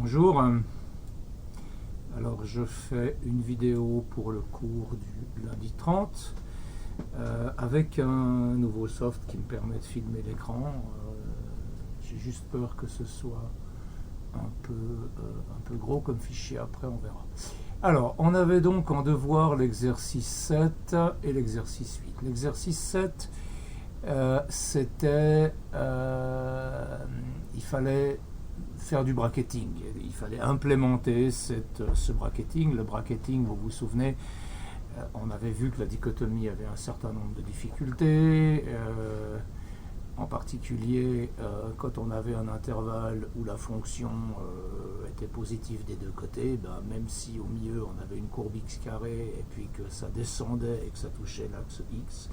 Bonjour, alors je fais une vidéo pour le cours du lundi 30 avec un nouveau soft qui me permet de filmer l'écran. J'ai juste peur que ce soit un peu gros comme fichier, après on verra. Alors, on avait donc en devoir l'exercice 7 et l'exercice 8. L'exercice 7, c'était, il fallait faire du bracketing, il fallait implémenter ce bracketing. Le bracketing, vous vous souvenez, on avait vu que la dichotomie avait un certain nombre de difficultés, en particulier quand on avait un intervalle où la fonction était positive des deux côtés, même si au milieu on avait une courbe x carré et puis que ça descendait et que ça touchait l'axe x,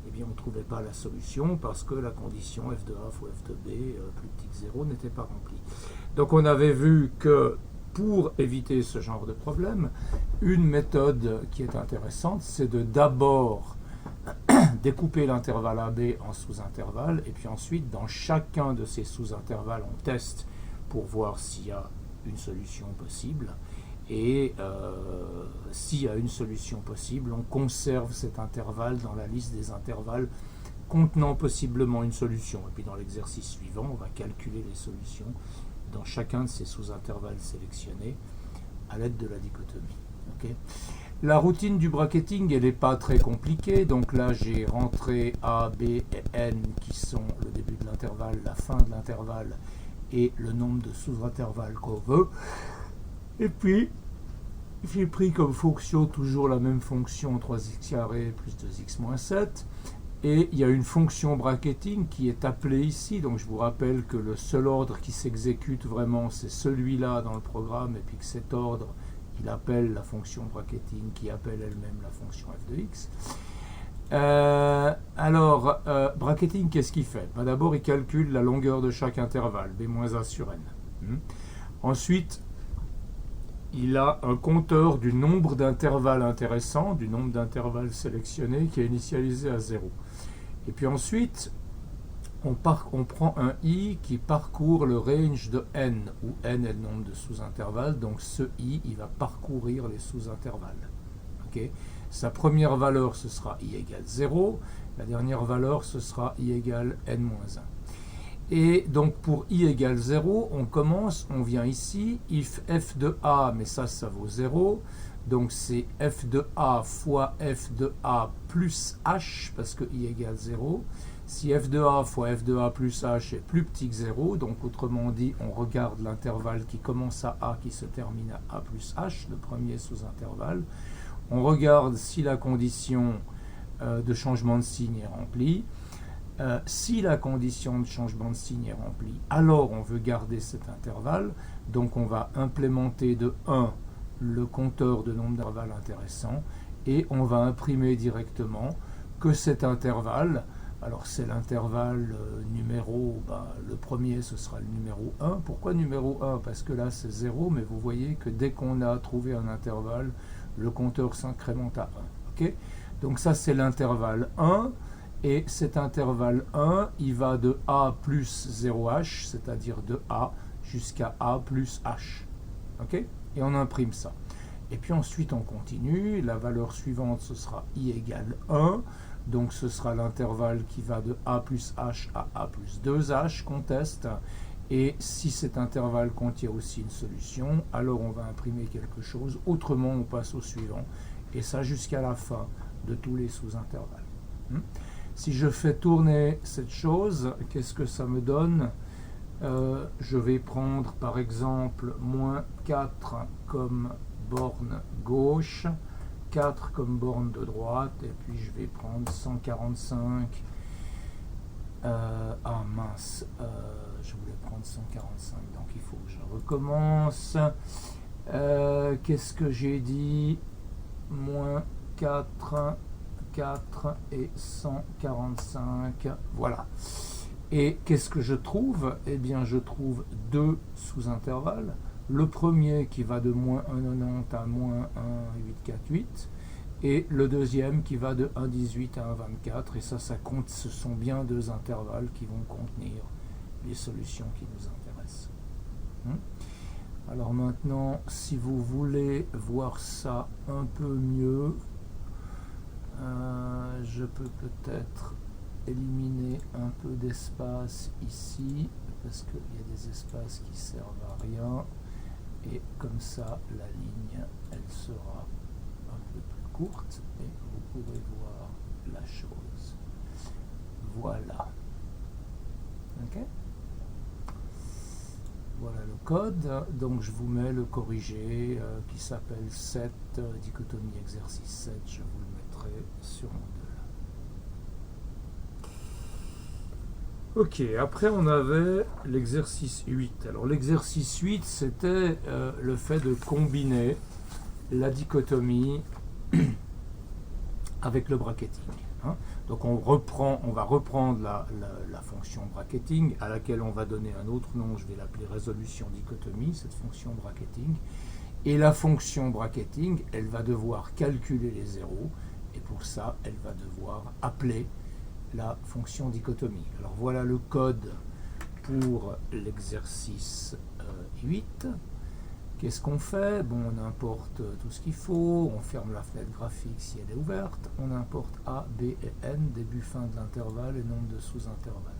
eh bien on ne trouvait pas la solution parce que la condition f de a fois f de b plus petit que 0 n'était pas remplie. Donc on avait vu que pour éviter ce genre de problème, une méthode qui est intéressante, c'est de d'abord découper l'intervalle AB en sous-intervalles, et puis ensuite, dans chacun de ces sous-intervalles, on teste pour voir s'il y a une solution possible. Et s'il y a une solution possible, on conserve cet intervalle dans la liste des intervalles contenant possiblement une solution. Et puis dans l'exercice suivant, on va calculer les solutions dans chacun de ces sous-intervalles sélectionnés à l'aide de la dichotomie. Okay. La routine du bracketing, elle n'est pas très compliquée. Donc là, j'ai rentré A, B et N qui sont le début de l'intervalle, la fin de l'intervalle et le nombre de sous-intervalles qu'on veut. Et puis, j'ai pris comme fonction toujours la même fonction 3x carré plus 2x moins 7. Et il y a une fonction bracketing qui est appelée ici. Donc je vous rappelle que le seul ordre qui s'exécute vraiment, c'est celui-là dans le programme. Et puis que cet ordre, il appelle la fonction bracketing qui appelle elle-même la fonction f de x. Bracketing, qu'est-ce qu'il fait? D'abord, il calcule la longueur de chaque intervalle, b-a sur n. Ensuite, il a un compteur du nombre d'intervalles intéressants, du nombre d'intervalles sélectionnés qui est initialisé à 0. Et puis ensuite, on prend un i qui parcourt le range de n, où n est le nombre de sous-intervalles, donc ce i, il va parcourir les sous-intervalles. Okay. Sa première valeur, ce sera i égale 0, la dernière valeur, ce sera i égale n-1. Et donc pour i égale 0, on vient ici, if f de a, mais ça vaut 0, donc c'est f de a fois f de a plus h, parce que i égale 0. Si f de a fois f de a plus h est plus petit que 0, donc autrement dit, on regarde l'intervalle qui commence à a, qui se termine à a plus h, le premier sous-intervalle. On regarde si la condition de changement de signe est remplie. Si la condition de changement de signe est remplie, alors on veut garder cet intervalle. Donc on va implémenter de 1 le compteur de nombre d'intervalles intéressants et on va imprimer directement que cet intervalle, alors c'est l'intervalle numéro, le premier ce sera le numéro 1. Pourquoi numéro 1? Parce que là c'est 0, mais vous voyez que dès qu'on a trouvé un intervalle, le compteur s'incrémente à 1. Okay. Donc ça c'est l'intervalle 1. Et cet intervalle 1, il va de a plus 0h, c'est-à-dire de a jusqu'à a plus h. Okay. Et on imprime ça. Et puis ensuite, on continue. La valeur suivante, ce sera i égale 1. Donc ce sera l'intervalle qui va de a plus h à a plus 2h qu'on teste. Et si cet intervalle contient aussi une solution, alors on va imprimer quelque chose. Autrement, on passe au suivant. Et ça jusqu'à la fin de tous les sous-intervalles. Si je fais tourner cette chose, qu'est-ce que ça me donne? Je vais prendre par exemple moins 4 comme borne gauche, 4 comme borne de droite, et puis je vais prendre 145. Mince, je voulais prendre 145, donc il faut que je recommence. Qu'est-ce que j'ai dit? Moins 4 et 145, voilà. Et qu'est-ce que je trouve? Eh bien, je trouve deux sous-intervalles. Le premier qui va de moins 1,90 à moins 1,848, et le deuxième qui va de 1,18 à 1,24, et ça compte, ce sont bien deux intervalles qui vont contenir les solutions qui nous intéressent. Alors maintenant, si vous voulez voir ça un peu mieux, je peux peut-être éliminer un peu d'espace ici, parce qu'il y a des espaces qui servent à rien, et comme ça, la ligne, elle sera un peu plus courte, et vous pourrez voir la chose. Voilà. Ok ? Voilà le code, donc je vous mets le corrigé qui s'appelle 7, dichotomie exercice 7, je vous le mettrai sur Moodle. Ok, après on avait l'exercice 8. Alors l'exercice 8, c'était le fait de combiner la dichotomie avec le bracketing. Hein. Donc on va reprendre la fonction bracketing à laquelle on va donner un autre nom, je vais l'appeler résolution dichotomie, cette fonction bracketing. Et la fonction bracketing, elle va devoir calculer les zéros, et pour ça, elle va devoir appeler la fonction dichotomie. Alors voilà le code pour l'exercice 8. Qu'est-ce qu'on fait? Bon, on importe tout ce qu'il faut, on ferme la fenêtre graphique si elle est ouverte, on importe A, B et N, début, fin de l'intervalle et nombre de sous-intervalles.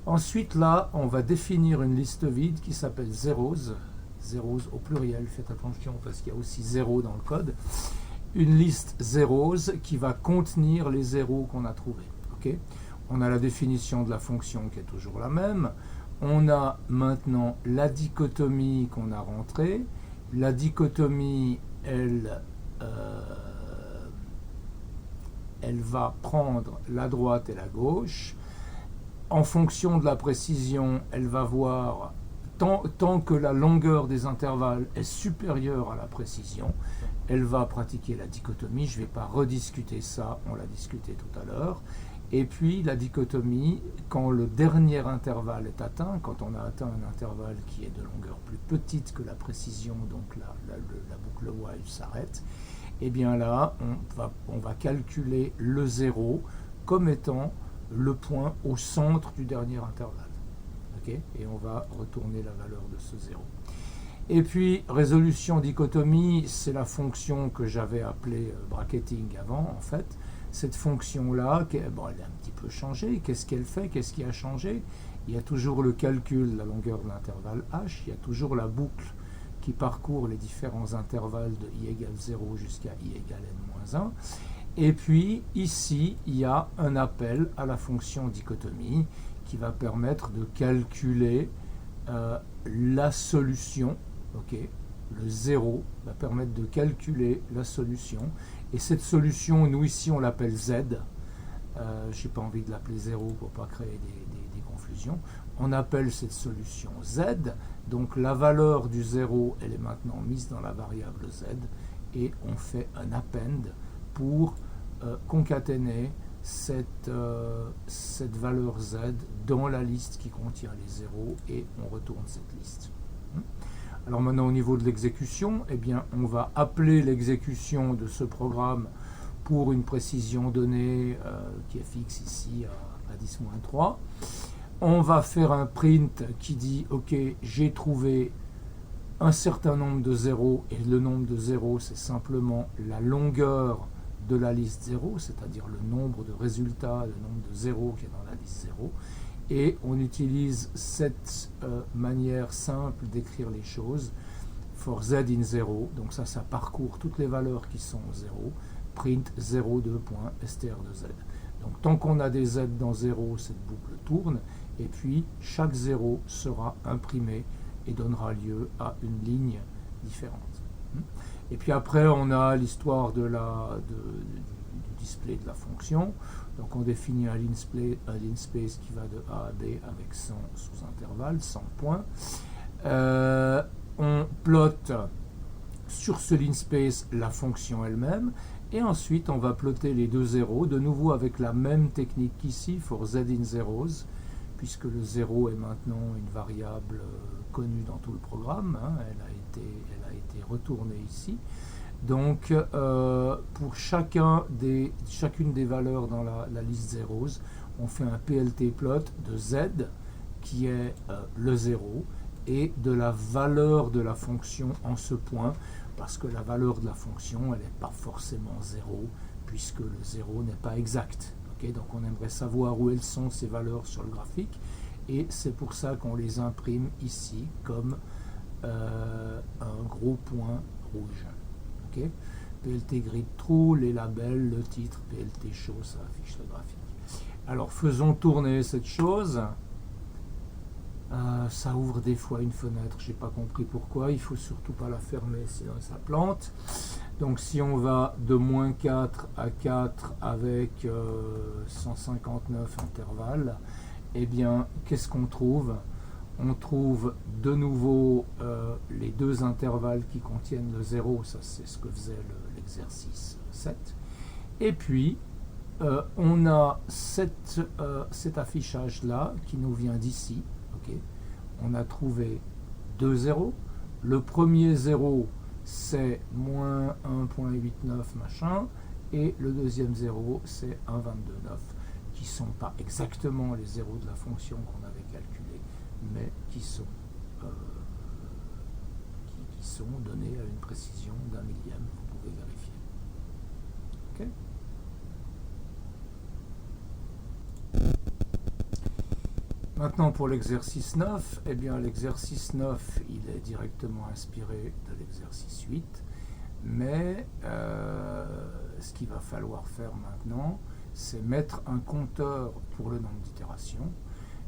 Ensuite, là, on va définir une liste vide qui s'appelle zeros, zeros au pluriel, faites attention parce qu'il y a aussi zéro dans le code, une liste zeros qui va contenir les zéros qu'on a trouvés. Okay, on a la définition de la fonction qui est toujours la même. On a maintenant la dichotomie qu'on a rentrée. La dichotomie, elle va prendre la droite et la gauche. En fonction de la précision, elle va voir, tant que la longueur des intervalles est supérieure à la précision, elle va pratiquer la dichotomie. Je ne vais pas rediscuter ça, on l'a discuté tout à l'heure. Et puis la dichotomie, quand le dernier intervalle est atteint, quand on a atteint un intervalle qui est de longueur plus petite que la précision, donc la boucle while s'arrête, et bien là, on va calculer le zéro comme étant le point au centre du dernier intervalle. Okay, et on va retourner la valeur de ce zéro. Et puis, résolution dichotomie, c'est la fonction que j'avais appelée bracketing avant, en fait. Cette fonction-là, bon, elle a un petit peu changé. Qu'est-ce qu'elle fait? Qu'est-ce qui a changé? Il y a toujours le calcul de la longueur de l'intervalle h, il y a toujours la boucle qui parcourt les différents intervalles de i égale 0 jusqu'à i égale n-1. Et puis, ici, il y a un appel à la fonction dichotomie qui va permettre de calculer la solution. Okay, le 0 va permettre de calculer la solution. Et cette solution, nous ici, on l'appelle Z. Je n'ai pas envie de l'appeler 0 pour ne pas créer des confusions. On appelle cette solution Z. Donc la valeur du 0, elle est maintenant mise dans la variable Z. Et on fait un append pour concaténer cette valeur Z dans la liste qui contient les zéros. Et on retourne cette liste. Alors maintenant au niveau de l'exécution, eh bien, on va appeler l'exécution de ce programme pour une précision donnée qui est fixe ici à 10-3. On va faire un print qui dit ok, j'ai trouvé un certain nombre de zéros et le nombre de zéros c'est simplement la longueur de la liste 0, c'est-à-dire le nombre de résultats, le nombre de zéros qui est dans la liste 0. Et on utilise cette manière simple d'écrire les choses. For z in 0, donc ça parcourt toutes les valeurs qui sont 0. Print 0,2.str de z. Donc tant qu'on a des z dans 0, cette boucle tourne. Et puis chaque 0 sera imprimé et donnera lieu à une ligne différente. Et puis après, on a l'histoire du display de la fonction. Donc on définit un linspace qui va de A à B avec 100 sous-intervalles, 100 points. On plotte sur ce linspace la fonction elle-même. Et ensuite, on va plotter les deux zéros, de nouveau avec la même technique qu'ici, for z in zeros, puisque le 0 est maintenant une variable connue dans tout le programme. Hein, elle a été retournée ici. Donc, pour chacune des valeurs dans la liste zeros, on fait un PLT plot de z, qui est le 0, et de la valeur de la fonction en ce point, parce que la valeur de la fonction, elle n'est pas forcément 0, puisque le 0 n'est pas exact. Okay, donc on aimerait savoir où elles sont ces valeurs sur le graphique, et c'est pour ça qu'on les imprime ici comme un gros point rouge. Okay, PLT grid true, les labels, le titre, PLT show, ça affiche le graphique. Alors faisons tourner cette chose. Ça ouvre des fois une fenêtre, j'ai pas compris pourquoi, il faut surtout pas la fermer sinon ça plante. Donc si on va de moins 4 à 4 avec 159 intervalles, eh bien qu'est-ce qu'on trouve? On trouve de nouveau les deux intervalles qui contiennent le 0, ça c'est ce que faisait l'exercice 7. Et puis on a cet affichage là qui nous vient d'ici. Okay. On a trouvé deux zéros. Le premier 0 c'est moins 1.89 machin, et le deuxième 0 c'est 1.22.9, qui ne sont pas exactement les zéros de la fonction qu'on avait calculée, mais qui sont donnés à une précision d'un millième, vous pouvez vérifier. Okay. Maintenant pour l'exercice 9, eh bien l'exercice 9 il est directement inspiré de l'exercice 8, mais ce qu'il va falloir faire maintenant, c'est mettre un compteur pour le nombre d'itérations,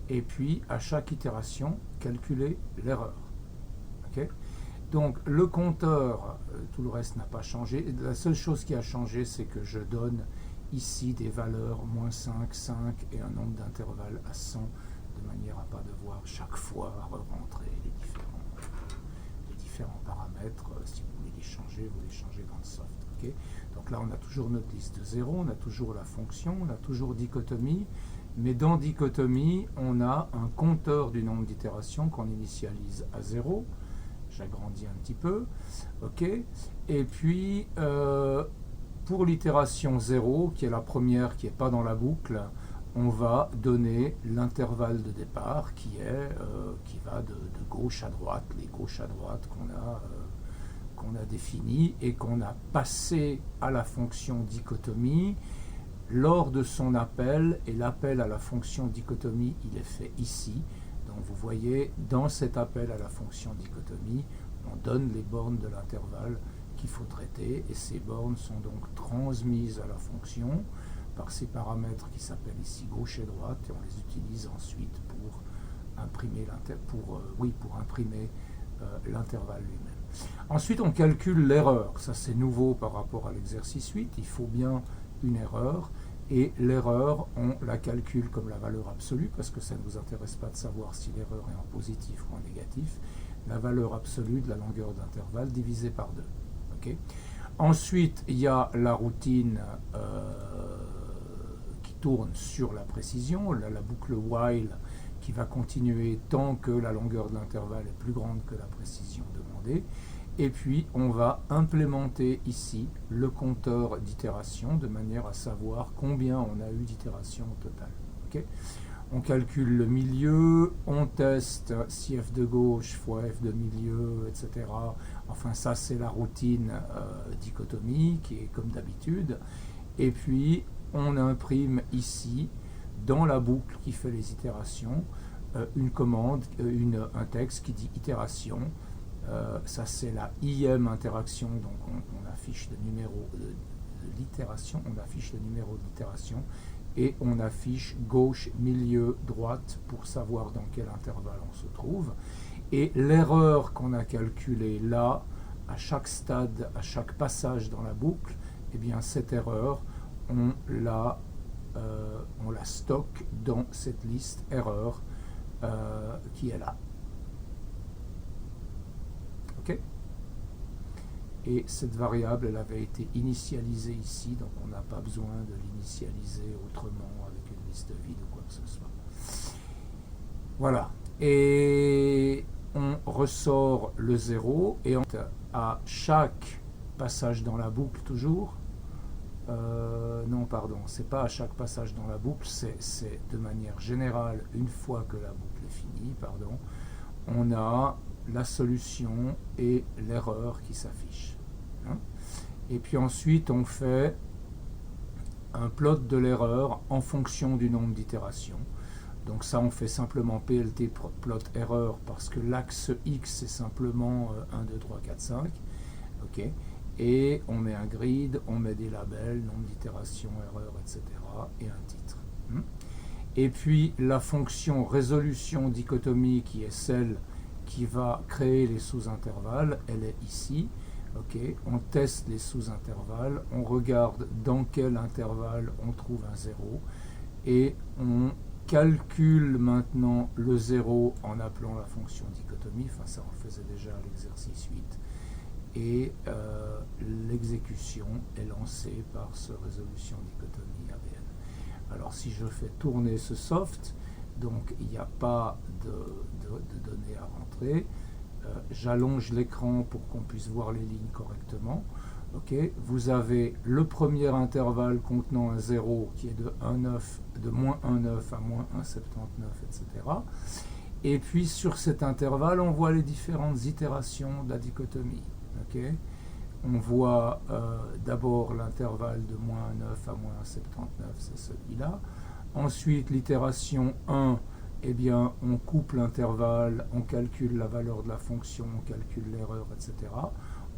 et puis à chaque itération, calculer l'erreur. Okay. Donc le compteur, tout le reste n'a pas changé, la seule chose qui a changé, c'est que je donne ici des valeurs moins 5, 5 et un nombre d'intervalles à 100, de manière à ne pas devoir chaque fois re-rentrer les différents paramètres. Si vous voulez les changer, vous les changez dans le soft. Okay. Donc là, on a toujours notre liste de 0, on a toujours la fonction, on a toujours dichotomie, mais dans dichotomie, on a un compteur du nombre d'itérations qu'on initialise à 0. J'agrandis un petit peu. Okay. Et puis, pour l'itération 0, qui est la première qui n'est pas dans la boucle, on va donner l'intervalle de départ qui va de gauche à droite, les gauches à droite qu'on a définies et qu'on a passé à la fonction dichotomie lors de son appel, et l'appel à la fonction dichotomie, il est fait ici. Donc vous voyez, dans cet appel à la fonction dichotomie, on donne les bornes de l'intervalle qu'il faut traiter, et ces bornes sont donc transmises à la fonction par ces paramètres qui s'appellent ici gauche et droite, et on les utilise ensuite pour imprimer l'intervalle lui-même. Ensuite, on calcule l'erreur. Ça, c'est nouveau par rapport à l'exercice 8. Il faut bien une erreur, et l'erreur, on la calcule comme la valeur absolue, parce que ça ne nous intéresse pas de savoir si l'erreur est en positif ou en négatif. La valeur absolue de la longueur d'intervalle divisée par 2. Okay. Ensuite, il y a la routine qui tourne sur la précision, la boucle while qui va continuer tant que la longueur de l'intervalle est plus grande que la précision demandée. Et puis, on va implémenter ici le compteur d'itération de manière à savoir combien on a eu d'itérations au total. Okay. On calcule le milieu, on teste si f de gauche fois f de milieu, etc. Enfin, ça, c'est la routine dichotomie qui est comme d'habitude. Et puis, on imprime ici, dans la boucle qui fait les itérations, une commande, un texte qui dit itération. Ça, c'est la IM interaction, donc on affiche le numéro de l'itération, on affiche le numéro de l'itération, et on affiche gauche, milieu, droite pour savoir dans quel intervalle on se trouve. Et l'erreur qu'on a calculée là, à chaque stade, à chaque passage dans la boucle, eh bien cette erreur, on la stocke dans cette liste erreur qui est là. Ok ? Et cette variable, elle avait été initialisée ici, donc on n'a pas besoin de l'initialiser autrement avec une liste vide ou quoi que ce soit. Voilà. Et on ressort le 0, et à chaque passage dans la boucle toujours, non pardon, c'est pas à chaque passage dans la boucle, c'est de manière générale, une fois que la boucle est finie, pardon, on a la solution et l'erreur qui s'affiche. Et puis ensuite, on fait un plot de l'erreur en fonction du nombre d'itérations. Donc ça, on fait simplement PLT plot erreur parce que l'axe X, c'est simplement 1, 2, 3, 4, 5. Okay. Et on met un grid, on met des labels, nombre d'itérations, erreur, etc. et un titre. Et puis la fonction résolution dichotomie, qui est celle qui va créer les sous-intervalles, elle est ici. Okay. On teste les sous-intervalles, on regarde dans quel intervalle on trouve un 0 et on calcule maintenant le 0 en appelant la fonction dichotomie, enfin ça on le faisait déjà à l'exercice 8, et l'exécution est lancée par ce résolution dichotomie ABN. Alors si je fais tourner ce soft, donc il n'y a pas de données à rentrer, j'allonge l'écran pour qu'on puisse voir les lignes correctement. Okay. Vous avez le premier intervalle contenant un 0 qui est de moins 1,9 à moins 1,79, etc. Et puis sur cet intervalle, on voit les différentes itérations de la dichotomie. Okay. On voit d'abord l'intervalle de moins 1,9 à moins 1,79, c'est celui-là. Ensuite, l'itération 1, eh bien, on coupe l'intervalle, on calcule la valeur de la fonction, on calcule l'erreur, etc.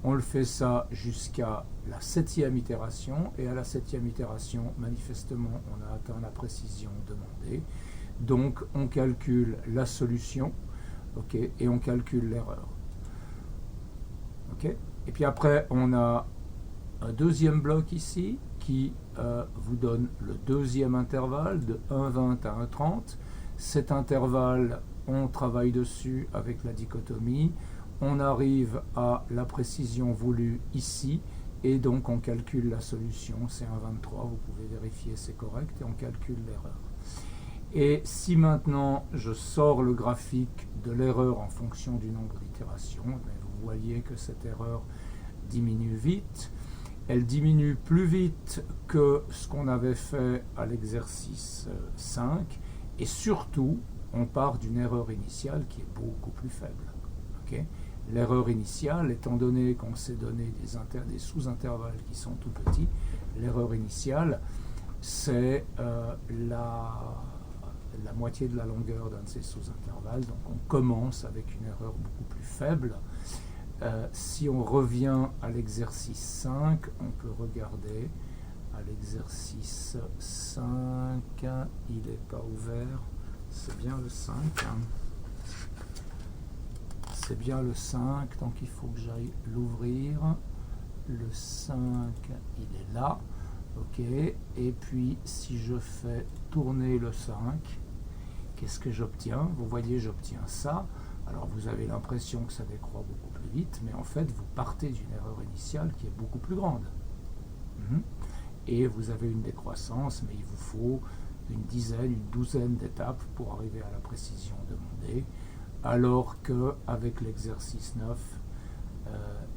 On le fait ça jusqu'à la 7e itération, et à la 7e itération, manifestement, on a atteint la précision demandée. Donc, on calcule la solution, okay, et on calcule l'erreur. Okay. Et puis après, on a un deuxième bloc ici qui vous donne le deuxième intervalle de 1,20 à 1,30. Cet intervalle, on travaille dessus avec la dichotomie. On arrive à la précision voulue ici, et donc on calcule la solution, c'est 1,23, vous pouvez vérifier, c'est correct, et on calcule l'erreur. Et si maintenant je sors le graphique de l'erreur en fonction du nombre d'itérations, vous voyez que cette erreur diminue vite. Elle diminue plus vite que ce qu'on avait fait à l'exercice 5, et surtout, on part d'une erreur initiale qui est beaucoup plus faible. Okay. L'erreur initiale, étant donné qu'on s'est donné des sous-intervalles qui sont tout petits, l'erreur initiale, c'est la moitié de la longueur d'un de ces sous-intervalles. Donc on commence avec une erreur beaucoup plus faible. Si on revient à l'exercice 5, on peut regarder à l'exercice 5, il n'est pas ouvert, c'est bien le 5. C'est bien le 5, donc il faut que j'aille l'ouvrir. Le 5, il est là. Ok. Et puis, si je fais tourner le 5, qu'est-ce que j'obtiens? Vous voyez, j'obtiens ça. Alors, vous avez l'impression que ça décroît beaucoup plus vite, mais en fait, vous partez d'une erreur initiale qui est beaucoup plus grande. Et vous avez une décroissance, mais il vous faut une dizaine, une douzaine d'étapes pour arriver à la précision demandée. Alors qu'avec l'exercice 9,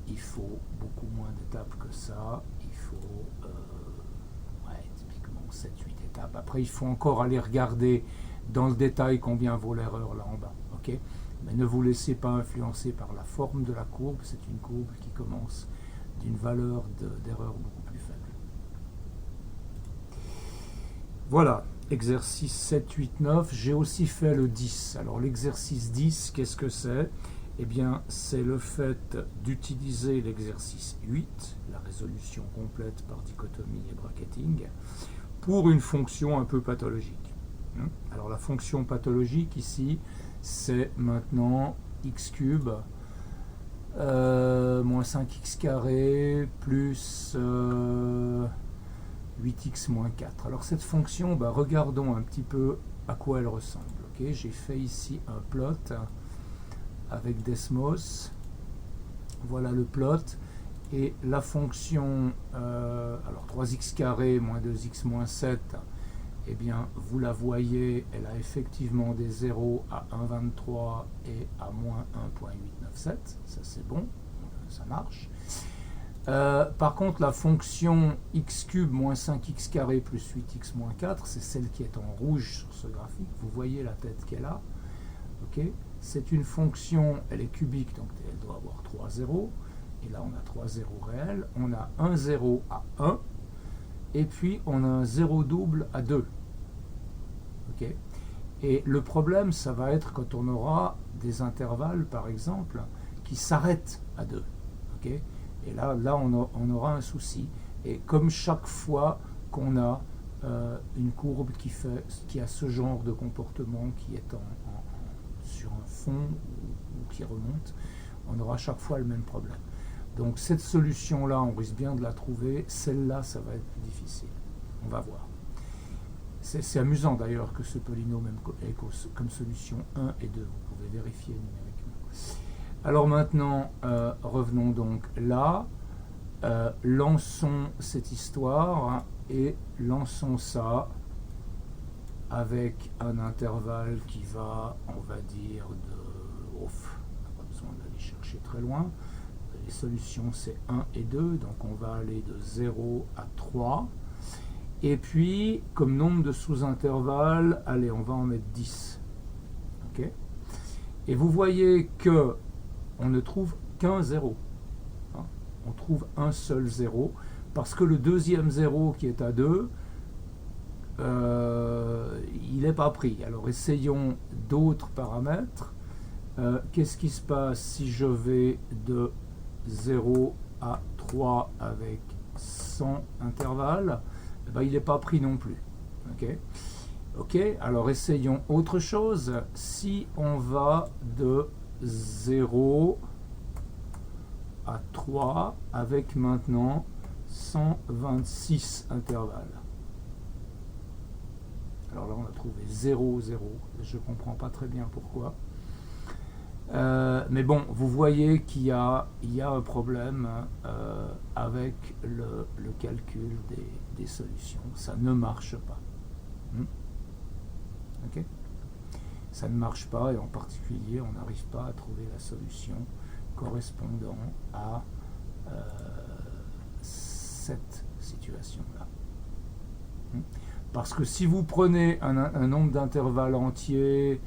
il faut beaucoup moins d'étapes que ça. Il faut typiquement 7-8 étapes. Après, il faut encore aller regarder dans le détail combien vaut l'erreur là en bas. Okay. Mais ne vous laissez pas influencer par la forme de la courbe. C'est une courbe qui commence d'une valeur d'erreur beaucoup plus faible. Voilà. Exercice 7, 8, 9, j'ai aussi fait le 10. Alors l'exercice 10, qu'est-ce que c'est? Eh bien, c'est le fait d'utiliser l'exercice 8, la résolution complète par dichotomie et bracketing, pour une fonction un peu pathologique. Alors la fonction pathologique ici, c'est maintenant x cube moins 5x carré plus 8x moins 4. Alors cette fonction, regardons un petit peu à quoi elle ressemble. Okay, j'ai fait ici un plot avec Desmos. Voilà le plot. Et la fonction, alors 3x carré moins 2x moins 7, eh bien vous la voyez, elle a effectivement des 0 à 1,23 et à moins 1,897. Ça c'est bon, ça marche. Par contre, la fonction x cube moins 5x carré plus 8x moins 4, c'est celle qui est en rouge sur ce graphique. Vous voyez la tête qu'elle a. Okay. c'est une fonction, elle est cubique, donc elle doit avoir 3 zéros. Et là, on a 3 zéros réels. On a un 0 à 1. Et puis, on a un 0 double à 2. Okay. Et le problème, ça va être quand on aura des intervalles, par exemple, qui s'arrêtent à 2. Okay. Et là on aura un souci. Et comme chaque fois qu'on a une courbe qui a ce genre de comportement, qui est sur un fond ou qui remonte, on aura chaque fois le même problème. Donc cette solution-là, on risque bien de la trouver. Celle-là, ça va être plus difficile. On va voir. C'est amusant d'ailleurs que ce polynôme ait comme solution 1 et 2. Vous pouvez vérifier numériquement. Alors maintenant, revenons donc là. Lançons cette histoire et lançons ça avec un intervalle qui va, on va dire, on n'a pas besoin d'aller chercher très loin. Les solutions, c'est 1 et 2, donc on va aller de 0 à 3. Et puis, comme nombre de sous-intervalles, allez, on va en mettre 10. Okay. Et vous voyez que on ne trouve qu'un 0. On trouve un seul 0, parce que le deuxième 0 qui est à 2, il n'est pas pris. Alors essayons d'autres paramètres. Qu'est-ce qui se passe si je vais de 0 à 3 avec 100 intervalles? Eh ben, il n'est pas pris non plus. Ok, alors essayons autre chose. Si on va de 0 à 3 avec maintenant 126 intervalles. Alors là, on a trouvé 0, 0. Je ne comprends pas très bien pourquoi. Mais bon, vous voyez qu'il y a un problème avec le calcul des solutions. Ça ne marche pas. Okay. Ça ne marche pas, et en particulier, on n'arrive pas à trouver la solution correspondant à cette situation-là. Parce que si vous prenez un nombre d'intervalles entiers,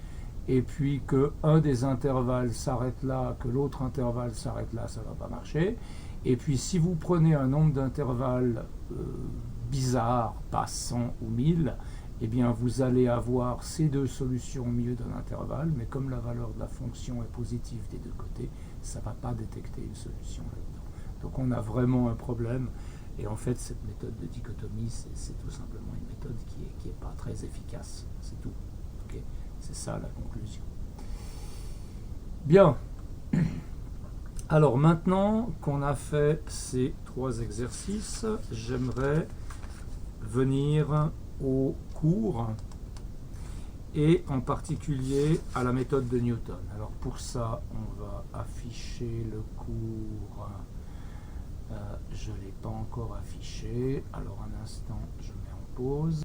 et puis que un des intervalles s'arrête là, que l'autre intervalle s'arrête là, ça ne va pas marcher. Et puis si vous prenez un nombre d'intervalles bizarres, pas 100 ou 1000, eh bien vous allez avoir ces deux solutions au milieu d'un intervalle, mais comme la valeur de la fonction est positive des deux côtés, ça ne va pas détecter une solution là-dedans. Donc on a vraiment un problème, et en fait cette méthode de dichotomie, c'est tout simplement une méthode qui n'est pas très efficace, c'est tout. Okay. C'est ça la conclusion. Bien. Alors maintenant qu'on a fait ces trois exercices, j'aimerais venir au cours et en particulier à la méthode de Newton. Alors pour ça, on va afficher le cours. Je ne l'ai pas encore affiché. Alors un instant, je mets en pause.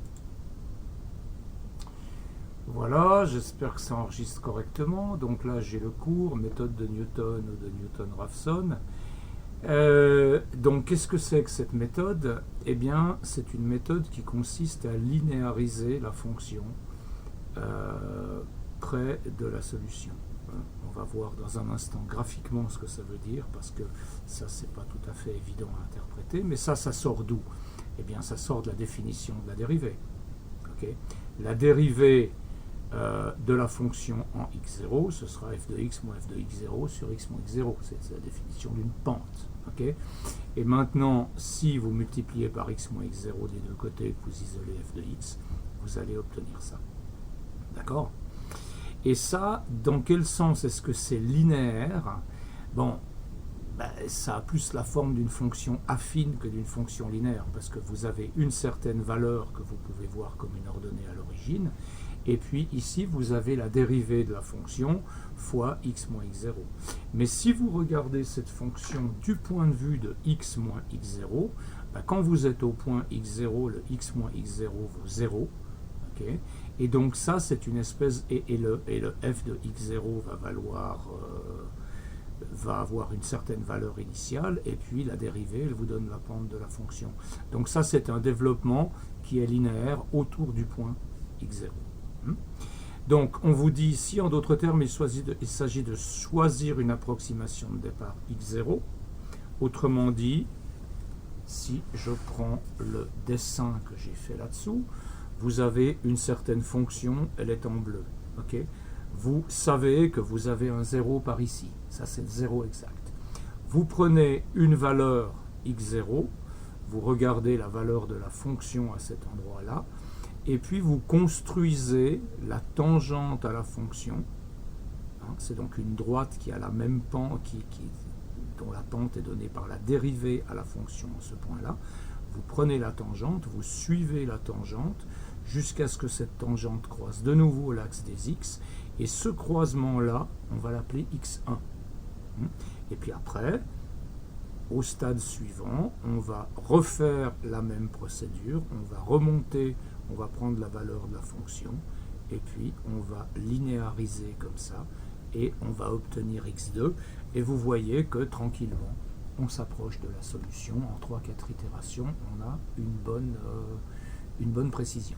Voilà, j'espère que ça enregistre correctement. Donc là, j'ai le cours, méthode de Newton ou de Newton-Raphson. Donc, qu'est-ce que c'est que cette méthode? Eh bien, c'est une méthode qui consiste à linéariser la fonction près de la solution. On va voir dans un instant graphiquement ce que ça veut dire, parce que ça, c'est pas tout à fait évident à interpréter. Mais ça sort d'où? Eh bien, ça sort de la définition de la dérivée. Okay. La dérivée de la fonction en x0, ce sera f de x moins f de x0 sur x moins x0. C'est la définition d'une pente. Okay. Et maintenant, si vous multipliez par x moins x0 des deux côtés, que vous isolez f de x, vous allez obtenir ça. D'accord? Et ça, dans quel sens est-ce que c'est linéaire? Bon, ça a plus la forme d'une fonction affine que d'une fonction linéaire, parce que vous avez une certaine valeur que vous pouvez voir comme une ordonnée à l'origine, et puis ici vous avez la dérivée de la fonction fois x moins x0. Mais si vous regardez cette fonction du point de vue de x moins x0, quand vous êtes au point x0, le x moins x0 vaut 0. Okay. Et donc ça c'est une espèce, et le f de x0 va avoir une certaine valeur initiale, et puis la dérivée, elle vous donne la pente de la fonction. Donc ça, c'est un développement qui est linéaire autour du point x0. Donc, on vous dit ici, en d'autres termes, il s'agit de choisir une approximation de départ x0. Autrement dit, si je prends le dessin que j'ai fait là-dessous, vous avez une certaine fonction, elle est en bleu. Okay, vous savez que vous avez un 0 par ici. Ça, c'est le 0 exact. Vous prenez une valeur x0, vous regardez la valeur de la fonction à cet endroit-là, et puis vous construisez la tangente à la fonction. C'est donc une droite qui a la même pente, dont la pente est donnée par la dérivée à la fonction à ce point-là. Vous prenez la tangente, vous suivez la tangente jusqu'à ce que cette tangente croise de nouveau l'axe des x, et ce croisement-là, on va l'appeler x1. Et puis après, au stade suivant, on va refaire la même procédure, on va remonter, on va prendre la valeur de la fonction, et puis on va linéariser comme ça, et on va obtenir x2, et vous voyez que tranquillement, on s'approche de la solution. En 3-4 itérations, on a une bonne précision.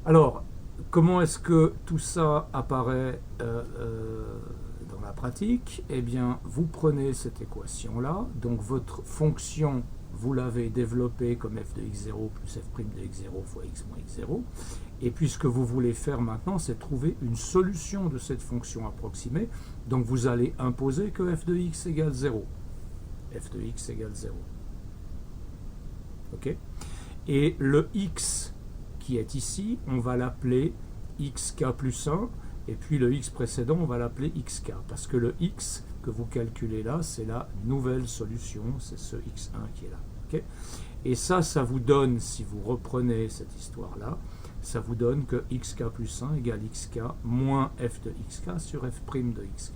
Alors, comment est-ce que tout ça apparaît dans la pratique? Eh bien, vous prenez cette équation-là, donc votre fonction, vous l'avez développée comme f de x0 plus f' de x0 fois x moins x0, et puis ce que vous voulez faire maintenant, c'est trouver une solution de cette fonction approximée, donc vous allez imposer que f de x égale 0. f de x égale 0. Ok? Et le x qui est ici, on va l'appeler xk plus 1, et puis le x précédent, on va l'appeler xk, parce que le x que vous calculez là, c'est la nouvelle solution, c'est ce x1 qui est là. Okay, et ça vous donne, si vous reprenez cette histoire-là, ça vous donne que xk plus 1 égale xk moins f de xk sur f' de xk.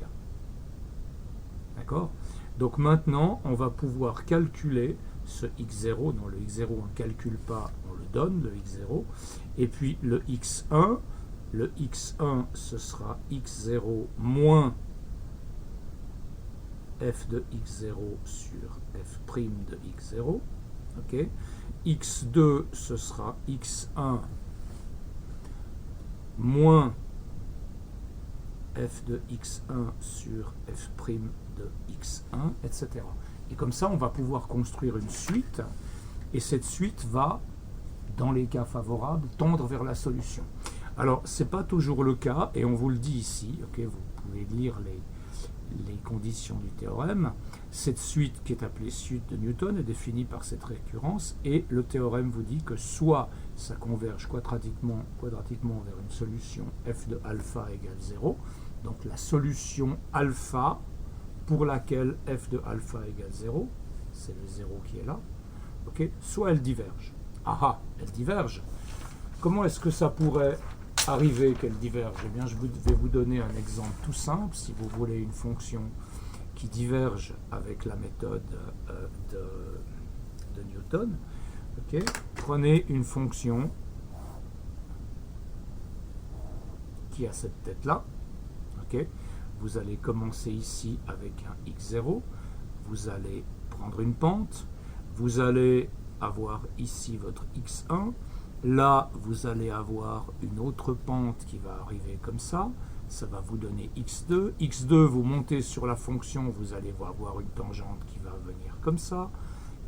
D'accord? Donc maintenant, on va pouvoir calculer ce x0, non, le x0 on ne calcule pas, on le donne, le x0, et puis le x1, ce sera x0 moins f de x0 sur f' de x0, ok, x2, ce sera x1 moins f de x1 sur f' de x1, etc. Et comme ça, on va pouvoir construire une suite, et cette suite va, dans les cas favorables, tendre vers la solution. Alors, ce n'est pas toujours le cas, et on vous le dit ici, okay, vous pouvez lire les conditions du théorème. Cette suite, qui est appelée suite de Newton, est définie par cette récurrence, et le théorème vous dit que soit ça converge quadratiquement vers une solution f de alpha égale 0, donc la solution alpha pour laquelle f de alpha égale 0, c'est le 0 qui est là, okay, soit elle diverge. Ah, elle diverge. Comment est-ce que ça pourrait arriver qu'elle diverge? Eh bien, je vais vous donner un exemple tout simple. Si vous voulez une fonction qui diverge avec la méthode de Newton, okay, prenez une fonction qui a cette tête-là. Okay, vous allez commencer ici avec un x0, vous allez prendre une pente, vous allez avoir ici votre x1, là vous allez avoir une autre pente qui va arriver comme ça va vous donner x2, x2 vous montez sur la fonction, vous allez avoir une tangente qui va venir comme ça,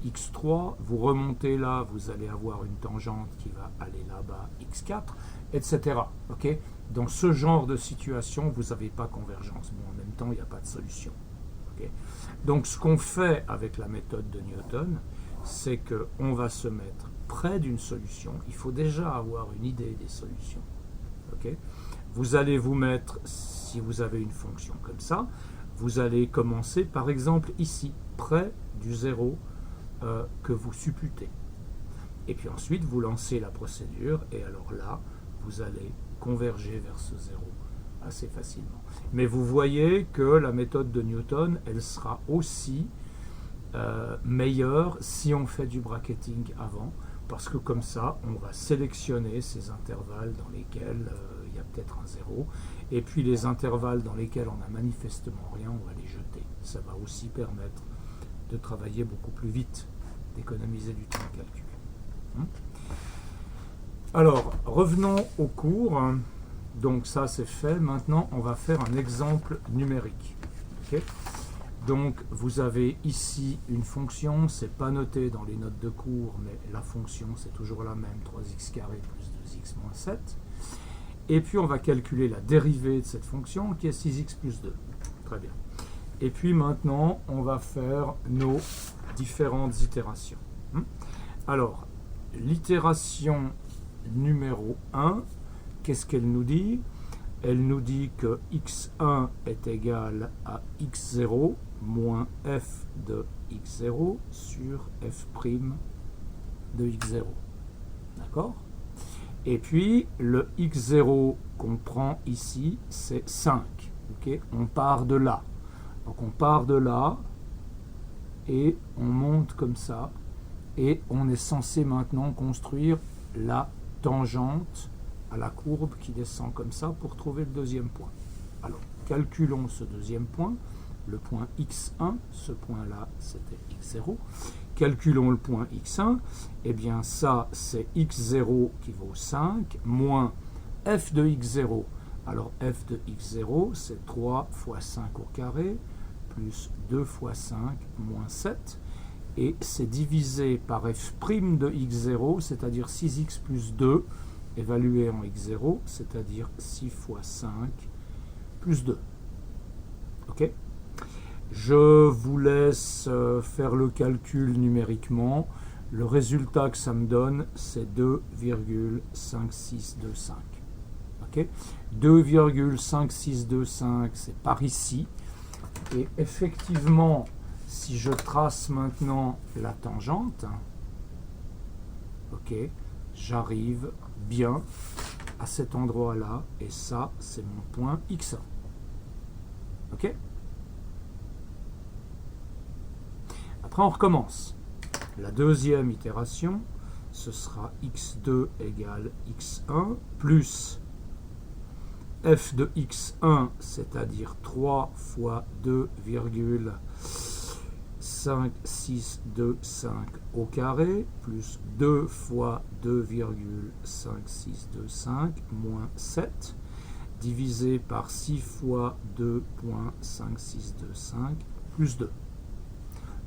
x3, vous remontez là, vous allez avoir une tangente qui va aller là-bas, x4, etc. Okay, dans ce genre de situation, vous n'avez pas convergence. Bon, en même temps, il n'y a pas de solution. Okay, donc, ce qu'on fait avec la méthode de Newton, c'est qu'on va se mettre près d'une solution. Il faut déjà avoir une idée des solutions. Okay, vous allez vous mettre, si vous avez une fonction comme ça, vous allez commencer, par exemple, ici, près du 0 que vous supputez. Et puis ensuite, vous lancez la procédure, et alors là, vous allez converger vers ce 0 assez facilement. Mais vous voyez que la méthode de Newton, elle sera aussi meilleure si on fait du bracketing avant, parce que comme ça, on va sélectionner ces intervalles dans lesquels il y a peut-être un 0, et puis les intervalles dans lesquels on n'a manifestement rien, on va les jeter. Ça va aussi permettre de travailler beaucoup plus vite, d'économiser du temps de calcul. Alors, revenons au cours. Donc ça c'est fait. Maintenant, on va faire un exemple numérique. Okay. Donc, vous avez ici une fonction. C'est pas noté dans les notes de cours, mais la fonction c'est toujours la même, 3x carré plus 2x moins 7. Et puis, on va calculer la dérivée de cette fonction qui est 6x plus 2. Très bien. Et puis maintenant, on va faire nos différentes itérations. Alors, l'itération numéro 1, qu'est-ce qu'elle nous dit? Elle nous dit que x1 est égal à x0 moins f de x0 sur f' de x0. D'accord? Et puis, le x0 qu'on prend ici, c'est 5. Okay? On part de là. Donc, on part de là et on monte comme ça. Et on est censé maintenant construire la tangente à la courbe qui descend comme ça pour trouver le deuxième point. Alors, calculons ce deuxième point. Le point x1, ce point-là, c'était x0. Calculons le point x1. Eh bien, ça, c'est x0 qui vaut 5, moins f de x0. Alors, f de x0, c'est 3 fois 5 au carré, plus 2 fois 5, moins 7. Et c'est divisé par f' de x0, c'est-à-dire 6x plus 2, évalué en x0, c'est-à-dire 6 fois 5 plus 2. OK? Je vous laisse faire le calcul numériquement. Le résultat que ça me donne, c'est 2,5625. OK? 2,5625, c'est par ici. Et effectivement, si je trace maintenant la tangente, ok, j'arrive bien à cet endroit-là, et ça, c'est mon point x1. Ok? Après, on recommence. La deuxième itération, ce sera x2 égale x1 plus f de x1, c'est-à-dire 3 fois 2,5625 au carré, plus 2 fois 2,5625 moins 7, divisé par 6 fois 2,5625 plus 2.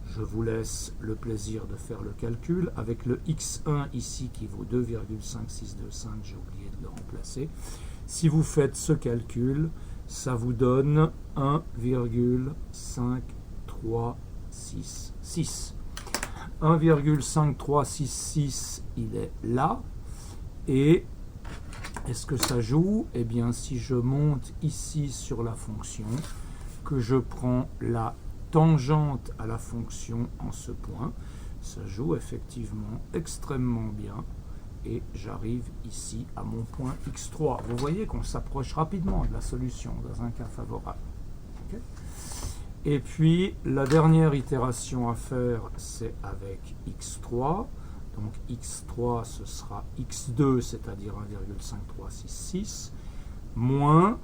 Je vous laisse le plaisir de faire le calcul. Avec le x1 ici qui vaut 2,5625, j'ai oublié de le remplacer. Si vous faites ce calcul, ça vous donne 1,5366. 1,5366, il est là. Et est-ce que ça joue? Eh bien, si je monte ici sur la fonction, que je prends la tangente à la fonction en ce point, ça joue effectivement extrêmement bien. Et j'arrive ici à mon point x3. Vous voyez qu'on s'approche rapidement de la solution dans un cas favorable. Okay. Et puis, la dernière itération à faire, c'est avec x3. Donc, x3, ce sera x2, c'est-à-dire 1,5366, moins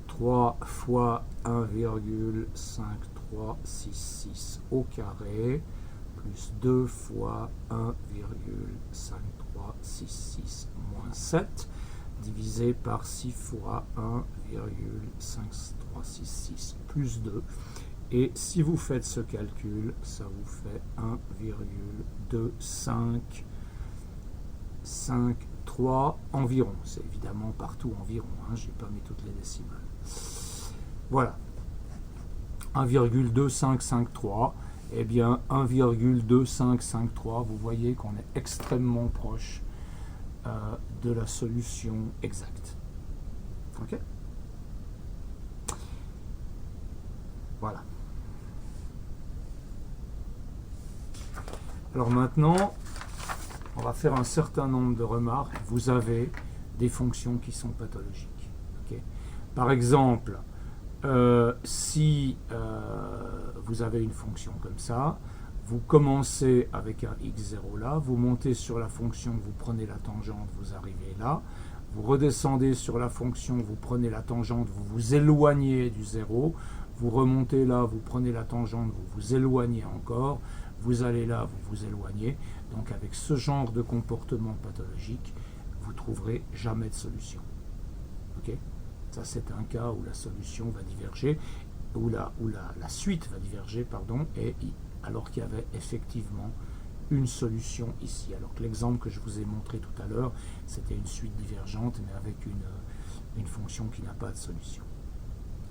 3 fois 1,5366 au carré, plus 2 fois 1,5366 moins 7, divisé par 6 fois 1,5366 plus 2. Et si vous faites ce calcul, ça vous fait 1,2553 environ. C'est évidemment partout environ, hein, je n'ai pas mis toutes les décimales. Voilà. 1,2553. Eh bien, 1,2553, vous voyez qu'on est extrêmement proche de la solution exacte. Ok? Voilà. Alors maintenant, on va faire un certain nombre de remarques. Vous avez des fonctions qui sont pathologiques. Okay. Par exemple, si vous avez une fonction comme ça, vous commencez avec un x0 là, vous montez sur la fonction, vous prenez la tangente, vous arrivez là, vous redescendez sur la fonction, vous prenez la tangente, vous vous éloignez du 0, vous remontez là, vous prenez la tangente, vous vous éloignez encore, vous allez là, vous vous éloignez. Donc avec ce genre de comportement pathologique, vous trouverez jamais de solution. Ok? Ça, c'est un cas où la solution va diverger, où la suite va diverger, pardon, alors qu'il y avait effectivement une solution ici. Alors que l'exemple que je vous ai montré tout à l'heure, c'était une suite divergente, mais avec une fonction qui n'a pas de solution.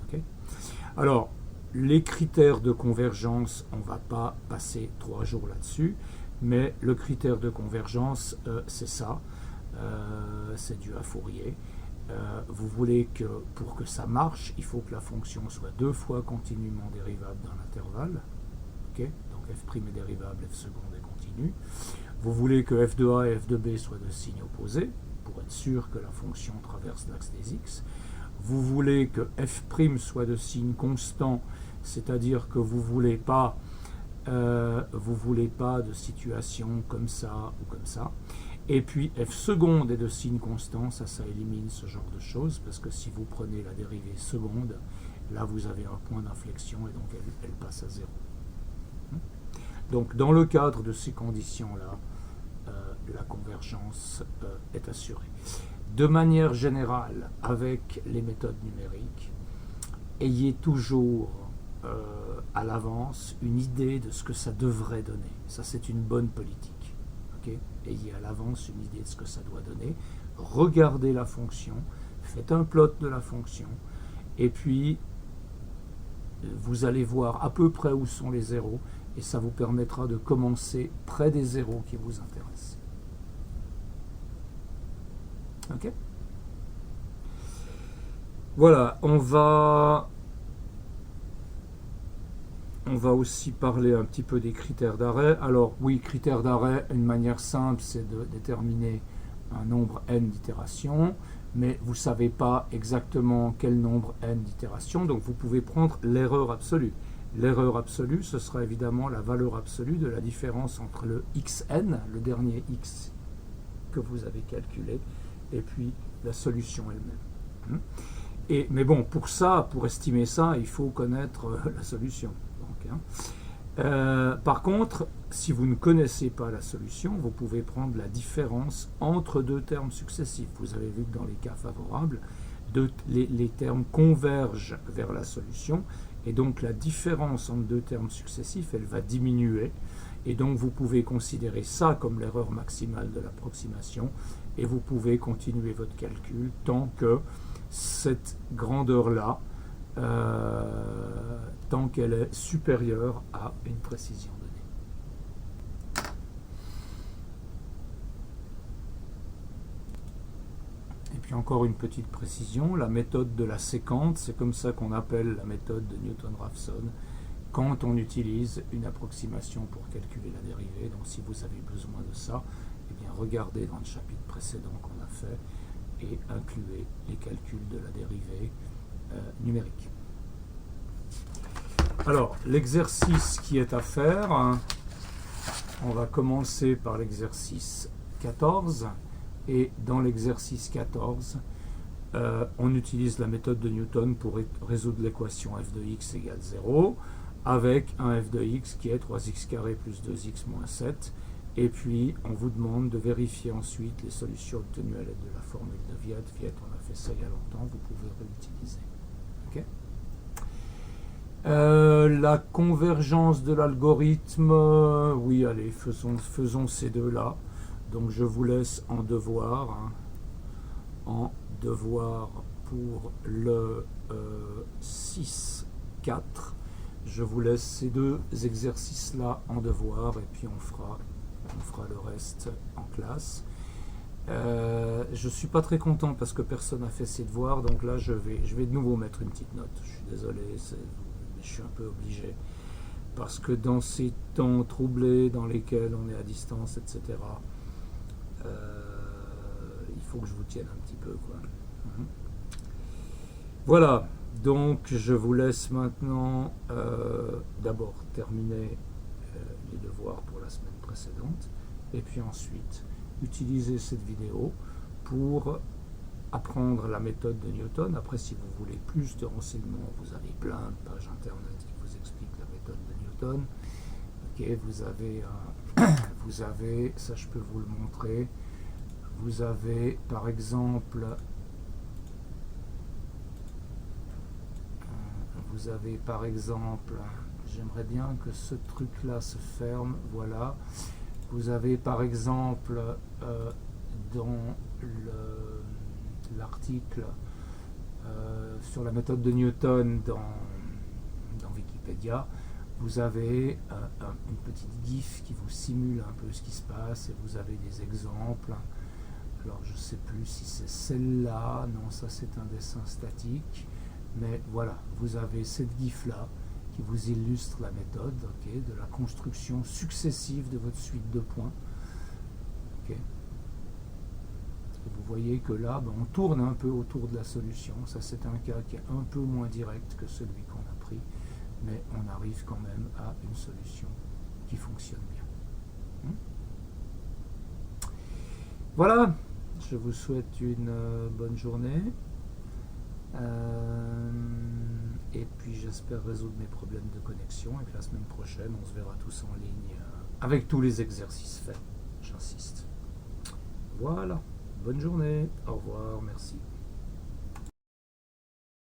Okay? Alors, les critères de convergence, on ne va pas passer 3 jours là-dessus, mais le critère de convergence, c'est ça, c'est dû à Fourier. Vous voulez que, pour que ça marche, il faut que la fonction soit 2 fois continuellement dérivable dans l'intervalle. Okay? Donc f' est dérivable, f seconde est continue. Vous voulez que f de a et f de b soient de signes opposés, pour être sûr que la fonction traverse l'axe des x. Vous voulez que f' soit de signe constant, c'est-à-dire que vous ne voulez pas de situation comme ça ou comme ça. Et puis f seconde est de signe constant, ça élimine ce genre de choses, parce que si vous prenez la dérivée seconde, là vous avez un point d'inflexion et donc elle passe à 0. Donc dans le cadre de ces conditions-là, la convergence est assurée. De manière générale, avec les méthodes numériques, ayez toujours à l'avance une idée de ce que ça devrait donner. Ça, c'est une bonne politique. Okay? Ayez à l'avance une idée de ce que ça doit donner. Regardez la fonction, faites un plot de la fonction, et puis vous allez voir à peu près où sont les zéros, et ça vous permettra de commencer près des zéros qui vous intéressent. Ok? Voilà, on va aussi parler un petit peu des critères d'arrêt. Alors oui, critères d'arrêt, une manière simple, c'est de déterminer un nombre n d'itérations, mais vous ne savez pas exactement quel nombre n d'itérations, donc vous pouvez prendre l'erreur absolue. L'erreur absolue, ce sera évidemment la valeur absolue de la différence entre le xn, le dernier x que vous avez calculé, et puis la solution elle-même. Mais bon, pour estimer ça, il faut connaître la solution. Donc, par contre, si vous ne connaissez pas la solution, vous pouvez prendre la différence entre deux termes successifs. Vous avez vu que dans les cas favorables, les termes convergent vers la solution, et donc la différence entre deux termes successifs, elle va diminuer, et donc vous pouvez considérer ça comme l'erreur maximale de l'approximation, et vous pouvez continuer votre calcul tant que cette grandeur-là, tant qu'elle est supérieure à une précision donnée. Et puis encore une petite précision, la méthode de la séquente, c'est comme ça qu'on appelle la méthode de Newton-Raphson quand on utilise une approximation pour calculer la dérivée. Donc si vous avez besoin de ça, eh bien regardez dans le chapitre précédent qu'on a fait et incluez les calculs de la dérivée numérique. Alors, l'exercice qui est à faire, on va commencer par l'exercice 14, et dans l'exercice 14, on utilise la méthode de Newton pour résoudre l'équation f de x égale 0, avec un f de x qui est 3x carré plus 2x moins 7, et puis on vous demande de vérifier ensuite les solutions obtenues à l'aide de la formule de Viet. Viet, on a fait ça il y a longtemps, vous pouvez réutiliser. Okay. La convergence de l'algorithme, oui, allez, faisons ces deux-là. Donc je vous laisse en devoir, pour le 6, 4. Je vous laisse ces deux exercices-là en devoir, et puis on fera le reste en classe. Je ne suis pas très content parce que personne n'a fait ses devoirs, donc là je vais de nouveau mettre une petite note. Je suis désolé, mais je suis un peu obligé. Parce que dans ces temps troublés dans lesquels on est à distance, etc., il faut que je vous tienne un petit peu, quoi. Voilà, donc je vous laisse maintenant d'abord terminer les devoirs pour la semaine précédente, et puis ensuite utiliser cette vidéo pour apprendre la méthode de Newton. Après, si vous voulez plus de renseignements, vous avez plein de pages internet qui vous expliquent la méthode de Newton. Ok, vous avez, ça je peux vous le montrer, vous avez par exemple j'aimerais bien que ce truc là se ferme, voilà. Vous avez par exemple dans l'article sur la méthode de Newton dans Wikipédia, vous avez une petite gif qui vous simule un peu ce qui se passe et vous avez des exemples. Alors je ne sais plus si c'est celle-là, non, ça c'est un dessin statique, mais voilà, vous avez cette gif-là qui vous illustre la méthode, okay, de la construction successive de votre suite de points. Okay. Vous voyez que là, on tourne un peu autour de la solution. Ça, c'est un cas qui est un peu moins direct que celui qu'on a pris, mais on arrive quand même à une solution qui fonctionne bien. Voilà, je vous souhaite une bonne journée. Et puis j'espère résoudre mes problèmes de connexion et que la semaine prochaine on se verra tous en ligne avec tous les exercices faits, j'insiste. Voilà, bonne journée, au revoir, merci.